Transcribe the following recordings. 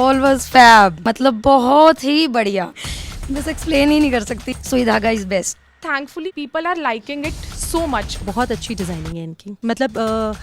All was fab, मतलब बहुत ही बढ़िया, बस एक्सप्लेन ही नहीं कर सकती। Sui Dhaga is best. Thankfully people are liking it so much. बहुत अच्छी डिज़ाइनिंग है इनकी, मतलब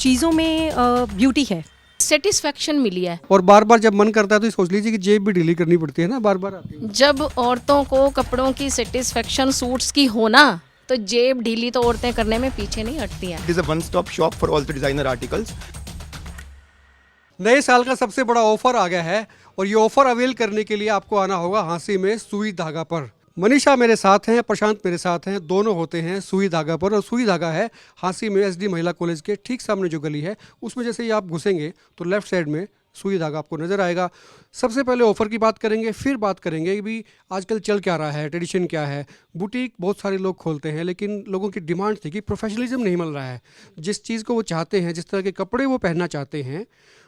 चीज़ों में ब्यूटी है। सेटिस्फेक्शन मिली है। और बार बार जब मन करता है तो ये सोच लीजिए कि जेब भी ढीली करनी पड़ती है ना, बार बार आती है। जब औरतों को कपड़ों की सेटिस्फेक्शन सूट्स की होना, तो जेब ढीली तो औरतें करने में पीछे नहीं हटती हैं। It is a one-stop shop for all the designer articles. नए साल का सबसे बड़ा ऑफर आ गया है और ये ऑफर अवेल करने के लिए आपको आना होगा हांसी में सुई धागा पर। मनीषा मेरे साथ हैं, प्रशांत मेरे साथ हैं, दोनों होते हैं सुई धागा पर। और सुई धागा है हांसी में एसडी महिला कॉलेज के ठीक सामने जो गली है उसमें जैसे ही आप घुसेंगे तो लेफ्ट साइड में सुई धागा आपको नज़र आएगा। सबसे पहले ऑफ़र की बात करेंगे, फिर बात करेंगे कि भी आजकल चल क्या रहा है, ट्रेडिशन क्या है। बुटीक बहुत सारे लोग खोलते हैं लेकिन लोगों की डिमांड थी कि प्रोफेशनलिज्म नहीं मिल रहा है। जिस चीज़ को वो चाहते हैं, जिस तरह के कपड़े वो पहनना चाहते हैं,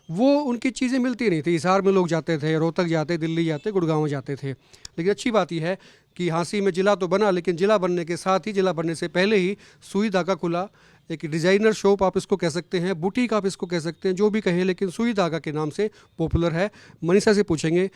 वो उनकी चीज़ें मिलती नहीं थी। हिसार में लोग जाते थे, रोहतक जाते, दिल्ली जाते, गुड़गांव जाते थे। लेकिन अच्छी बात यह है कि हांसी में ज़िला तो बना, लेकिन ज़िला बनने के साथ ही, ज़िला बनने से पहले ही सुई धागा खुला। एक डिज़ाइनर शॉप आप इसको कह सकते हैं, बुटीक आप इसको कह सकते हैं, जो भी कहें, लेकिन सुई धागा के नाम से पॉपुलर है। मनीषा से पूछेंगे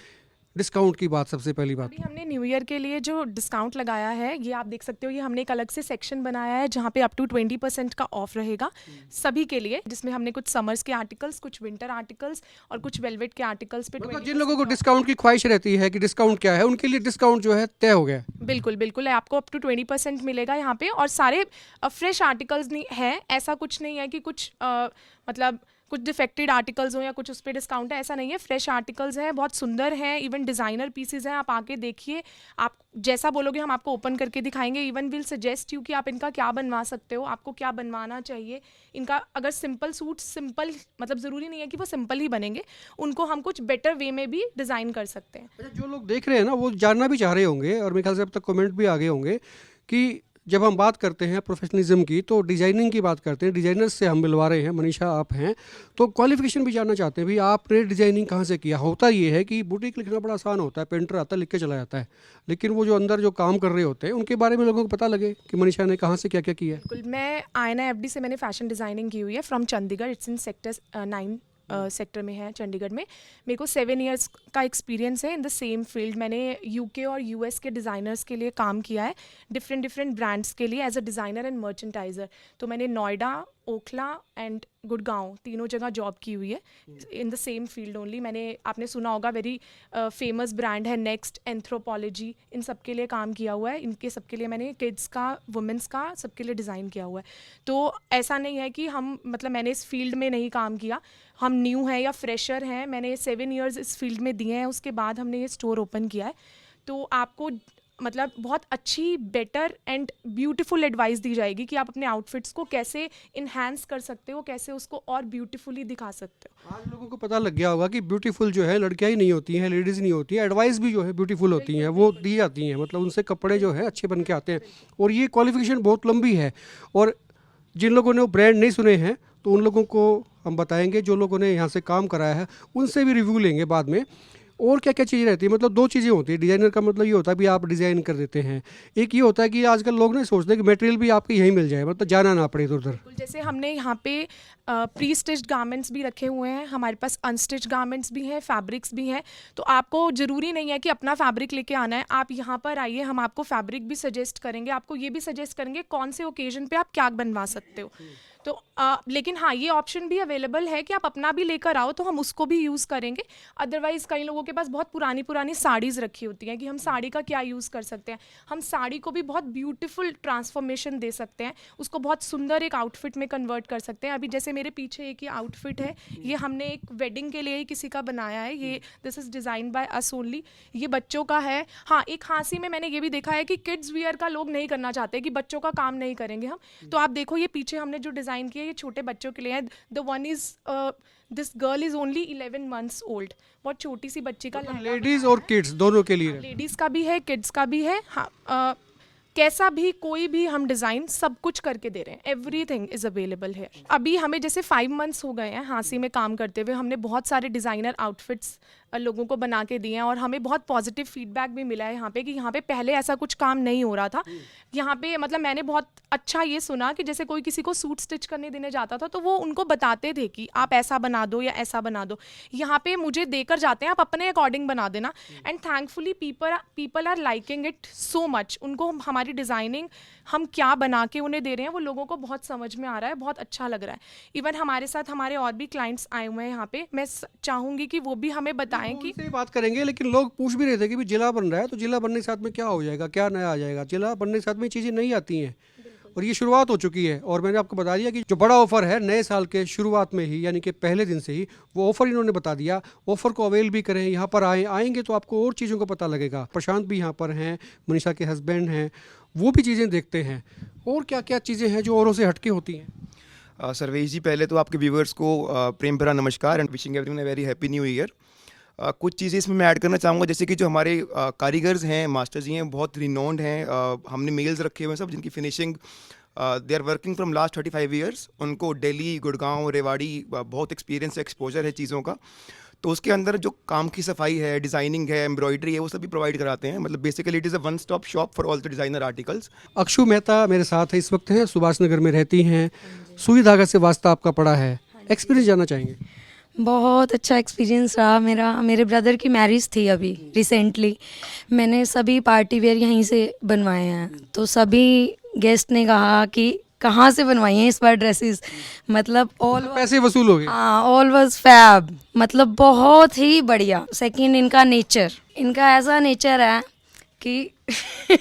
डिस्काउंट की बात। सबसे पहली बात, अभी हमने न्यू ईयर के लिए जो डिस्काउंट लगाया है, ये आप देख सकते हो, ये हमने एक अलग से सेक्शन बनाया है जहाँ पे अप टू 20% का ऑफ रहेगा सभी के लिए, जिसमें हमने कुछ समर्स के आर्टिकल्स, कुछ विंटर आर्टिकल्स और कुछ वेलवेट के आर्टिकल्स पे मतलब जिन लोगों को डिस्काउंट की ख्वाहिश रहती है कि डिस्काउंट क्या है, उनके लिए डिस्काउंट जो है तय हो गया है। बिल्कुल बिल्कुल है, आपको अप टू 20% मिलेगा यहाँ पे। और सारे फ्रेश आर्टिकल्स नहीं है, ऐसा कुछ नहीं है कि कुछ मतलब कुछ डिफेक्टेड आर्टिकल्स हो या कुछ उस पर डिस्काउंट है, ऐसा नहीं है। फ्रेश आर्टिकल्स हैं, बहुत सुंदर हैं, इवन डिज़ाइनर पीसेज हैं। आप आके देखिए, आप जैसा बोलोगे हम आपको ओपन करके दिखाएंगे। इवन विल सजेस्ट यू कि आप इनका क्या बनवा सकते हो, आपको क्या बनवाना चाहिए। इनका अगर सिंपल सूट, सिंपल मतलब ज़रूरी नहीं है कि वो सिंपल ही बनेंगे, उनको हम कुछ बेटर वे में भी डिज़ाइन कर सकते हैं। अच्छा, जो लोग देख रहे हैं ना वो जानना भी चाह रहे होंगे और मेरे ख्याल से अब तक कमेंट भी आ गए होंगे कि जब हम बात करते हैं प्रोफेशनलिज्म की तो डिज़ाइनिंग की बात करते हैं। डिज़ाइनर्स से हम मिलवा रहे हैं, मनीषा आप हैं, तो क्वालिफिकेशन भी जानना चाहते हैं। भाई आपने डिज़ाइनिंग कहाँ से किया। होता ये है कि बुटीक लिखना बड़ा आसान होता है, पेंटर आता है, लिख के चला जाता है, लेकिन वो जो अंदर जो काम कर रहे होते हैं उनके बारे में लोगों को पता लगे कि मनीषा ने कहाँ से क्या क्या किया है। बिल्कुल, मैं आयना एफडी से मैंने फैशन डिज़ाइनिंग की हुई है from Chandigarh. It's in sector 9 sector में है चंडीगढ़ में। मेरे को 7 इयर्स का एक्सपीरियंस है इन द सेम फील्ड। मैंने यूके और यूएस के डिज़ाइनर्स के लिए काम किया है, डिफरेंट ब्रांड्स के लिए एज अ डिज़ाइनर एंड मर्चेंटाइज़र। तो मैंने नोएडा, ओखला एंड गुड़गांव तीनों जगह जॉब की हुई है in the same field only. मैंने, आपने सुना होगा, वेरी फेमस ब्रांड है नेक्स्ट, एंथ्रोपोलॉजी, इन सब के लिए काम किया हुआ है। इनके सबके लिए मैंने किड्स का, वुमेंस का, सबके लिए डिज़ाइन किया हुआ है। तो ऐसा नहीं है कि हम, मतलब मैंने इस फील्ड में नहीं काम किया, हम न्यू हैं या फ्रेशर हैं। मैंने 7 इयर्स इस फील्ड में दिए हैं, उसके बाद हमने ये स्टोर ओपन किया है। तो आपको मतलब बहुत अच्छी, बेटर एंड ब्यूटीफुल एडवाइस दी जाएगी कि आप अपने आउटफिट्स को कैसे इन्हांस कर सकते हो, कैसे उसको और ब्यूटीफुली दिखा सकते हो। आज लोगों को पता लग गया होगा कि ब्यूटीफुल जो है लड़कियां ही नहीं होती हैं, लेडीज़ नहीं होती हैं, एडवाइस भी जो है ब्यूटीफुल होती हैं, वो दी जाती हैं। मतलब उनसे कपड़े जो है अच्छे बन के आते हैं। और ये क्वालिफिकेशन बहुत लंबी है। और जिन लोगों ने वो ब्रांड नहीं सुने हैं तो उन लोगों को हम बताएंगे, जो लोगों ने यहाँ से काम कराया है उनसे भी रिव्यू लेंगे बाद में। और क्या क्या चीज़ें रहती है, मतलब 2 चीज़ें होती है। डिज़ाइनर का मतलब ये होता है भी आप डिज़ाइन कर देते हैं। एक ये होता है कि आजकल लोग नहीं सोचते कि मटेरियल भी आपके यहीं मिल जाए, मतलब जाना ना पड़े इधर उधर। बिल्कुल, जैसे हमने यहाँ पे प्री स्टिच्ड गारमेंट्स भी रखे हुए हैं, हमारे पास अनस्टिच्ड गारमेंट्स भी हैं, फैब्रिक्स भी हैं। तो आपको ज़रूरी नहीं है कि अपना फैब्रिक लेके आना है, आप यहाँ पर आइए, हम आपको फैब्रिक भी सजेस्ट करेंगे, आपको ये भी सजेस्ट करेंगे कौन से ओकेजन पे आप क्या बनवा सकते हो। तो लेकिन हाँ, ये ऑप्शन भी अवेलेबल है कि आप अपना भी लेकर आओ, तो हम उसको भी यूज़ करेंगे। अदरवाइज़ कई लोगों के पास बहुत पुरानी साड़ीज़ रखी होती हैं कि हम साड़ी का क्या यूज़ कर सकते हैं। हम साड़ी को भी बहुत ब्यूटीफुल ट्रांसफॉर्मेशन दे सकते हैं, उसको बहुत सुंदर एक आउटफिट में कन्वर्ट कर सकते हैं। अभी जैसे मेरे पीछे एक ये आउटफिट है, ये हमने एक वेडिंग के लिए ही किसी का बनाया है। ये this is design by us only. ये बच्चों का है। हाँ, एक हांसी में मैंने ये भी देखा है कि किड्स वियर का लोग नहीं करना चाहते, कि बच्चों का काम नहीं करेंगे हम। तो आप देखो, ये पीछे हमने जो डिज़ाइन किया, ये छोटे बच्चों के लिए है। The one is, this girl is only 11 months old. बहुत छोटी सी बच्ची का लहंगा लेडीज़ और किड्स दोनों के लिए। लेडीज़ का भी है, किड्स का भी है। हाँ, कैसा भी, कोई भी हम डिज़ाइन सब कुछ करके दे रहे हैं। एवरीथिंग इज़ अवेलेबल है। अभी हमें जैसे 5 months हो गए हैं हांसी में काम करते हुए, हमने बहुत सारे डिज़ाइनर आउटफिट्स लोगों को बना के दिए हैं और हमें बहुत पॉजिटिव फीडबैक भी मिला है यहाँ पे कि यहाँ पे पहले ऐसा कुछ काम नहीं हो रहा था। यहाँ पे मतलब मैंने बहुत अच्छा ये सुना कि जैसे कोई किसी को सूट स्टिच करने देने जाता था तो वो उनको बताते थे कि आप ऐसा बना दो या ऐसा बना दो। यहाँ पे मुझे देकर जाते हैं, आप अपने अकॉर्डिंग बना देना। And thankfully people are liking it so much. उनको हमारी डिज़ाइनिंग हम क्या बना के उन्हें दे रहे हैं वो लोगों को बहुत समझ में आ रहा है, बहुत अच्छा लग रहा है। इवन हमारे साथ हमारे और भी क्लाइंट्स आए हुए हैं यहाँ पे, मैं चाहूँगी कि वो भी हमें बताएं कि उनसे बात करेंगे। लेकिन लोग पूछ भी रहे थे कि भी जिला बन रहा है तो जिला बनने के साथ में क्या हो जाएगा, क्या नया आ जाएगा। जिला बनने के साथ में चीज़ें नहीं आती हैं और ये शुरुआत हो चुकी है। और मैंने आपको बता दिया कि जो बड़ा ऑफर है नए साल के शुरुआत में ही, यानी कि पहले दिन से ही वो ऑफर इन्होंने बता दिया। ऑफर को अवेल भी करें, यहाँ पर आएंगे तो आपको और चीज़ों का पता लगेगा। प्रशांत भी यहाँ पर हैं, मनीषा के हस्बैंड हैं, वो भी चीज़ें देखते हैं। और क्या क्या चीज़ें हैं जो औरों से हटके होती हैं। सर्वेश जी, पहले तो आपके व्यूवर्स को प्रेम भरा नमस्कार and wishing everyone a very happy new year. कुछ चीज़ें इसमें मैं ऐड करना चाहूँगा, जैसे कि जो हमारे कारीगर्स हैं, मास्टर जी हैं, बहुत रिनोन्ड हैं। हमने मेल्स रखे हुए हैं सब, जिनकी finishing they are working from last 35 years. उनको दिल्ली, गुड़गांव, रेवाड़ी बहुत एक्सपीरियंस एक्सपोजर है चीज़ों का। तो उसके अंदर जो काम की सफाई है, डिज़ाइनिंग है, एम्ब्रॉयडरी है, वो सभी प्रोवाइड कराते हैं। मतलब basically it is a one stop shop for all the designer articles. Akshu Mehta मेरे साथ है इस वक्त, हैं सुभाष नगर में रहती हैं। सुई धागा से वास्ता आपका पड़ा है, एक्सपीरियंस जानना चाहेंगे। बहुत अच्छा एक्सपीरियंस रहा मेरा। मेरे ब्रदर की मैरिज थी अभी रिसेंटली, मैंने सभी पार्टी वेयर यहीं से बनवाए हैं। तो सभी गेस्ट ने कहा कि कहाँ से बनवाई हैं इस बार ड्रेसेस, मतलब ऑल पैसे वसूल हो गए। हाँ, ऑल वाज फैब, मतलब बहुत ही बढ़िया। सेकंड इनका नेचर, इनका ऐसा नेचर है कि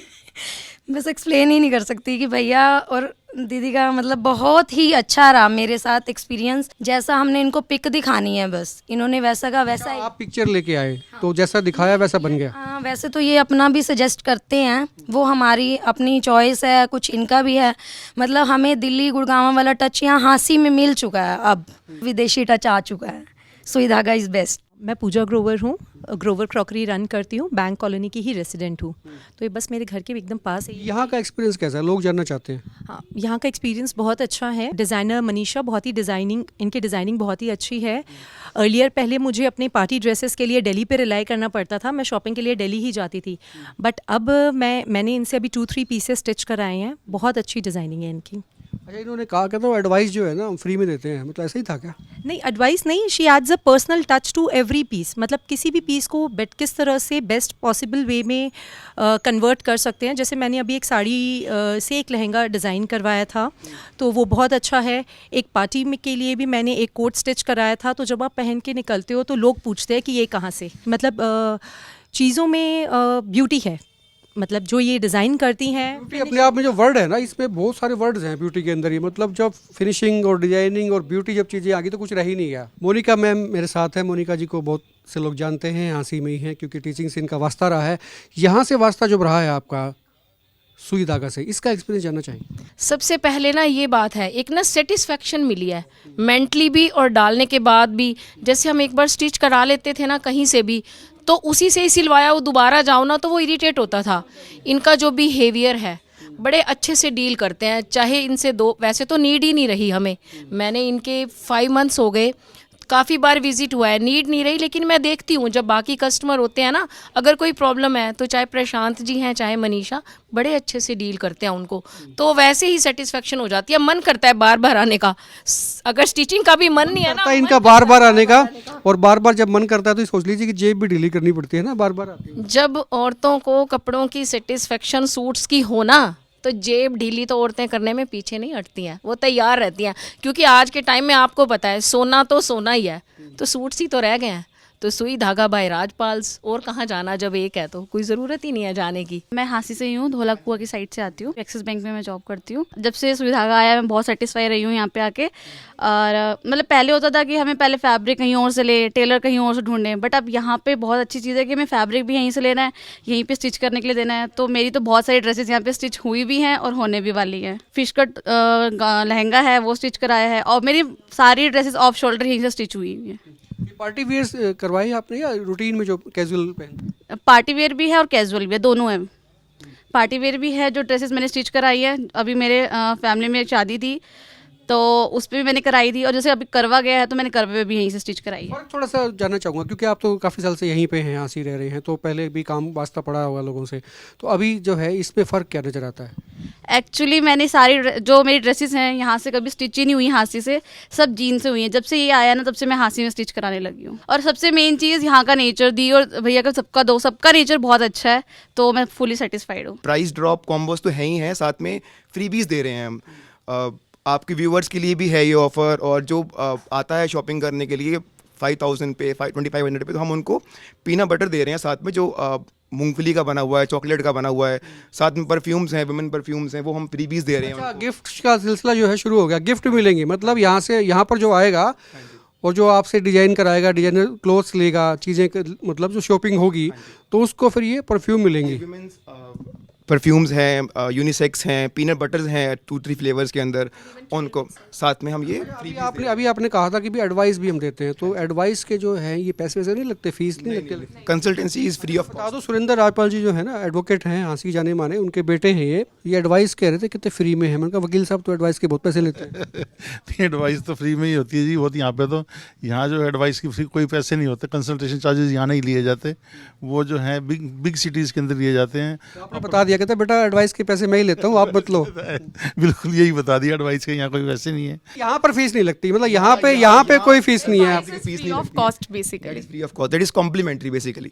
बस एक्सप्लेन ही नहीं कर सकती कि भैया और दीदी का मतलब बहुत ही अच्छा रहा मेरे साथ एक्सपीरियंस। जैसा हमने इनको पिक दिखानी है बस इन्होंने वैसा का वैसा ही। आप पिक्चर लेके आए तो जैसा दिखाया वैसा बन गया। हाँ, वैसे तो ये अपना भी सजेस्ट करते हैं, वो हमारी अपनी चॉइस है, कुछ इनका भी है। मतलब हमें दिल्ली गुड़गांव वाला टच यहाँ हांसी में मिल चुका है, अब विदेशी टच आ चुका है। सुई धागा इज़ बेस्ट। मैं पूजा ग्रोवर हूँ, ग्रोवर क्रॉकरी रन करती हूँ, बैंक कॉलोनी की ही रेसिडेंट हूँ। तो ये बस मेरे घर के एकदम पास है। यहाँ का एक्सपीरियंस कैसा है, लोग जानना चाहते हैं। हाँ, यहाँ का एक्सपीरियंस बहुत अच्छा है। डिज़ाइनर मनीषा बहुत ही इनकी डिज़ाइनिंग बहुत ही अच्छी है। अर्लियर पहले मुझे अपने पार्टी ड्रेसेस के लिए दिल्ली पे रिलाई करना पड़ता था, मैं शॉपिंग के लिए दिल्ली ही जाती थी। बट अब मैंने इनसे अभी 2-3 पीसेस स्टिच कराए हैं। बहुत अच्छी डिज़ाइनिंग है इनकी। अच्छा, इन्होंने कहा कहता हूँ एडवाइस जो है ना हम फ्री में देते हैं, मतलब ऐसा ही था क्या? नहीं, एडवाइस नहीं, she adds a personal touch to every piece. मतलब किसी भी पीस को किस तरह से बेस्ट पॉसिबल वे में कन्वर्ट कर सकते हैं। जैसे मैंने अभी एक साड़ी से एक लहंगा डिज़ाइन करवाया था, तो वो बहुत अच्छा है। एक पार्टी में के लिए भी मैंने एक कोट स्टिच कराया था। तो जब आप पहन के निकलते हो तो लोग पूछते हैं कि ये कहाँ से। मतलब चीज़ों में ब्यूटी है, मतलब जो ये डिज़ाइन करती हैं। ब्यूटी अपने आप में जो वर्ड है ना, इसमें बहुत सारे वर्ड्स हैं ब्यूटी के अंदर ही। मतलब जब फिनिशिंग और डिजाइनिंग और ब्यूटी जब चीज़ें आ गई तो कुछ रह ही नहीं गया। मोनिका मैम मेरे साथ है। मोनिका जी को बहुत से लोग जानते हैं, हाँसी में ही हैं क्योंकि टीचिंग से इनका वास्ता रहा है। यहाँ से वास्ता जब रहा है आपका सुई धागा से, इसका एक्सपीरियंस जानना चाहिए। सबसे पहले ना ये बात है, एक ना सेटिस्फेक्शन मिली है मेंटली भी और डालने के बाद भी। जैसे हम एक बार स्टिच करा लेते थे ना कहीं से भी, तो उसी से ही सिलवाया वो दोबारा जाओ ना तो वो इरिटेट होता था। इनका जो बिहेवियर है, बड़े अच्छे से डील करते हैं। चाहे इनसे वैसे तो नीड ही नहीं रही हमें, मैंने इनके 5 मंथ्स हो गए, काफ़ी बार विजिट हुआ है, नीड नहीं रही। लेकिन मैं देखती हूँ जब बाकी कस्टमर होते हैं ना, अगर कोई प्रॉब्लम है तो चाहे प्रशांत जी हैं चाहे मनीषा, बड़े अच्छे से डील करते हैं उनको। तो वैसे ही सेटिस्फेक्शन हो जाती है, मन करता है बार बार आने का। अगर स्टिचिंग का भी मन नहीं है ना, इनका बार बार आने का, और बार बार जब मन करता है तो सोच लीजिए कि जेब भी ढीली करनी पड़ती है ना, बार बार आती है। जब औरतों को कपड़ों की सेटिस्फेक्शन सूट्स की हो ना, तो जेब ढीली तो औरतें करने में पीछे नहीं हटती हैं, वो तैयार रहती हैं। क्योंकि आज के टाइम में आपको पता है सोना तो सोना ही है, तो सूट्स ही तो रह गए हैं। तो सुई धागा बाय राजपाल्स, और कहाँ जाना जब एक है तो कोई ज़रूरत ही नहीं है जाने की। मैं हांसी से ही हूँ, धौलाकुआ की साइड से आती हूँ। एक्सिस बैंक में मैं जॉब करती हूँ। जब से सुई धागा आया मैं बहुत सेटिस्फाई रही हूँ यहाँ पे आके। और मतलब पहले होता था कि हमें पहले फैब्रिक कहीं और से ले, टेलर कहीं और से ढूंढें, बट अब यहाँ पे बहुत अच्छी चीज़ है कि हमें फैब्रिक भी यहीं से लेना है, यहीं पे स्टिच करने के लिए देना है। तो मेरी तो बहुत सारी ड्रेसेस यहाँ पे स्टिच हुई भी हैं और होने भी वाली हैं। फिश कट लहंगा है वो स्टिच कराया है, और मेरी सारी ड्रेसेस ऑफ शोल्डर यहीं से स्टिच हुई हुई हैं। पार्टी वेयर करवाई आपने या रूटीन में जो कैजुअल पहन? पार्टी वेयर भी है और कैजुअल भी है, दोनों है। पार्टी वेयर भी है जो ड्रेसेस मैंने स्टिच कराई है। अभी मेरे फैमिली में एक शादी थी तो उस पर भी मैंने कराई थी, और जैसे अभी करवा गया है तो मैंने करवे पे भी यहीं से स्टिच कराई है। और थोड़ा सा जानना चाहूँगा क्योंकि आप तो काफ़ी साल से यहीं पे हैं, हाँसी रह रहे हैं, तो पहले भी काम वास्ता पड़ा होगा लोगों से, तो अभी जो है इसमें फ़र्क क्या नज़र आता है? एक्चुअली मैंने जो मेरी ड्रेसेस हैं यहाँ से कभी स्टिच ही नहीं हुई हाँसी से, सब जीन से हुई हैं। जब से ये आया ना तब से मैं हाँसी में स्टिच कराने लगी हूँ। और सबसे मेन चीज़ यहाँ का नेचर दी, और भैया का सबका नेचर बहुत अच्छा है, तो मैं फुली सेटिस्फाइड हूँ। प्राइस ड्रॉप कॉम्बोज तो है ही हैं, साथ में फ्रीबीज दे रहे हैं हम। आपके व्यूवर्स के लिए भी है ये ऑफ़र, और जो आता है शॉपिंग करने के लिए 5000 पे 2500 पे, तो हम उनको पीनट बटर दे रहे हैं साथ में, जो मूंगफली का बना हुआ है, चॉकलेट का बना हुआ है, साथ में परफ्यूम्स हैं, वुमेन परफ्यूम्स हैं, वो हम फ्रीबीज दे रहे हैं अच्छा, उनको। गिफ्ट का सिलसिला जो है शुरू हो गया, गिफ्ट मिलेंगे मतलब यहाँ से, यहाँ पर जो आएगा और जो आपसे डिज़ाइन कराएगा, डिजाइनर क्लोथ्स लेगा, चीज़ें मतलब जो शॉपिंग होगी, तो उसको फिर ये परफ्यूम मिलेंगे। परफ्यूम्स हैं, यूनिसेक्स हैं, पीनट बटर्स हैं 2-3 फ्लेवर्स के अंदर, उनको साथ में हम ये अभी आपने कहा था कि भी एडवाइस भी हम देते हैं, तो एडवाइस के जो है ये पैसे वैसे नहीं लगते, फीस नहीं लगती? कंसल्टेंसी इज़ फ्री ऑफ बता दो, सुरेंद्र राजपाल जी जो है ना, एडवोकेट हैं, हाँसी जाने माने, उनके बेटे हैं ये एडवाइस कह रहे थे कितने फ्री में है। मैंने कहा वकील साहब तो एडवाइस के बहुत पैसे लेते हैं। एडवाइस तो फ्री में ही होती है जी, होती यहाँ पे, तो यहाँ जो एडवाइस की फ्री कोई पैसे नहीं होते, कंसल्टेशन चार्जेस यहाँ नहीं लिए जाते, वो जो है बिग सिटीज़ के अंदर लिए जाते हैं। आपने बता दिया, कहते बेटा एडवाइस के पैसे मैं ही लेता हूँ, आप बत लो। बिल्कुल यही बता दिया, एडवाइस के यहाँ कोई पैसे नहीं है। यहाँ पर फीस नहीं लगती, मतलब यहाँ पे कोई फीस नहीं है। Free of cost basically. Free of cost, that is complimentary basically.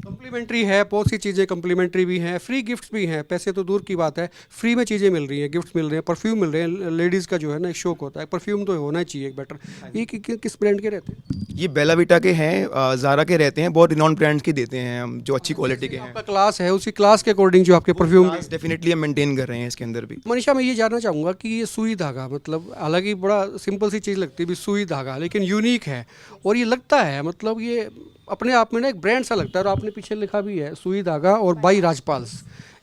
Complimentary है, बहुत सी चीज़ें कम्प्लीमेंट्री भी हैं, फ्री गिफ्ट्स भी हैं, पैसे तो दूर की बात है, फ्री में चीज़ें मिल रही हैं, गिफ्ट्स मिल रहे हैं, परफ्यूम मिल रहे हैं। लेडीज़ का जो है ना एक शौक होता है, परफ्यूम तो होना ही चाहिए एक बेटर। ये किस ब्रांड के रहते हैं? ये बेला विटा के हैं, ज़ारा के रहते हैं, बहुत रिनॉन ब्रांड्स के देते हैं हम, जो अच्छी क्वालिटी के हैं। आपका क्लास है, उसी क्लास के अकॉर्डिंग जो आपके परफ्यूम। डेफिनेटली हम मेंटेन कर रहे हैं इसके अंदर भी। मनीषा, मैं ये जानना चाहूँगा कि ये सुई धागा, मतलब हालांकि बड़ा सिंपल सी चीज़ लगती है भी सुई धागा, लेकिन यूनिक है और ये लगता है मतलब ये अपने आप में ना एक ब्रांड सा लगता है। और आपने पीछे लिखा भी है सुई धागा और बाई राजपाल्स,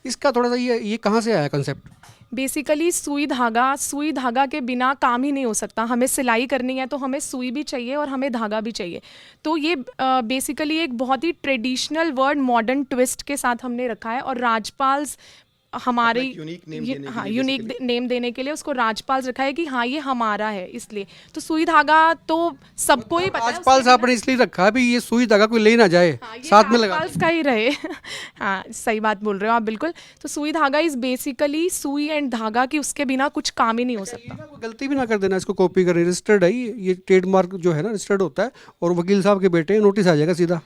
इसका थोड़ा सा ये कहाँ से आया कंसेप्ट? बेसिकली सुई धागा के बिना काम ही नहीं हो सकता। हमें सिलाई करनी है तो हमें सुई भी चाहिए और हमें धागा भी चाहिए। तो ये बेसिकली एक बहुत ही ट्रेडिशनल वर्ड मॉडर्न ट्विस्ट के साथ हमने रखा है। और राजपाल्स हमारी यूनिक नेम देने के लिए उसको राजपाल रखा है कि हाँ ये हमारा है, इसलिए। तो सुई धागा तो सबको ही पता है। राजपाल आपने इसलिए रखा है भी ये सुई धागा कोई ले ना जाए, साथ में लगा राजपाल्स का ही रहे। हाँ, सही बात बोल रहे हो आप, बिल्कुल। तो सुई धागा इज बेसिकली सुई एंड धागा की, उसके बिना कुछ काम ही नहीं हो सकता। गलती भी ना कर देना, इसको कॉपी कर रजिस्टर्ड है ये ट्रेडमार्क जो है ना रजिस्टर्ड होता है, और वकील साहब के बेटे नोटिस आ जाएगा सीधा।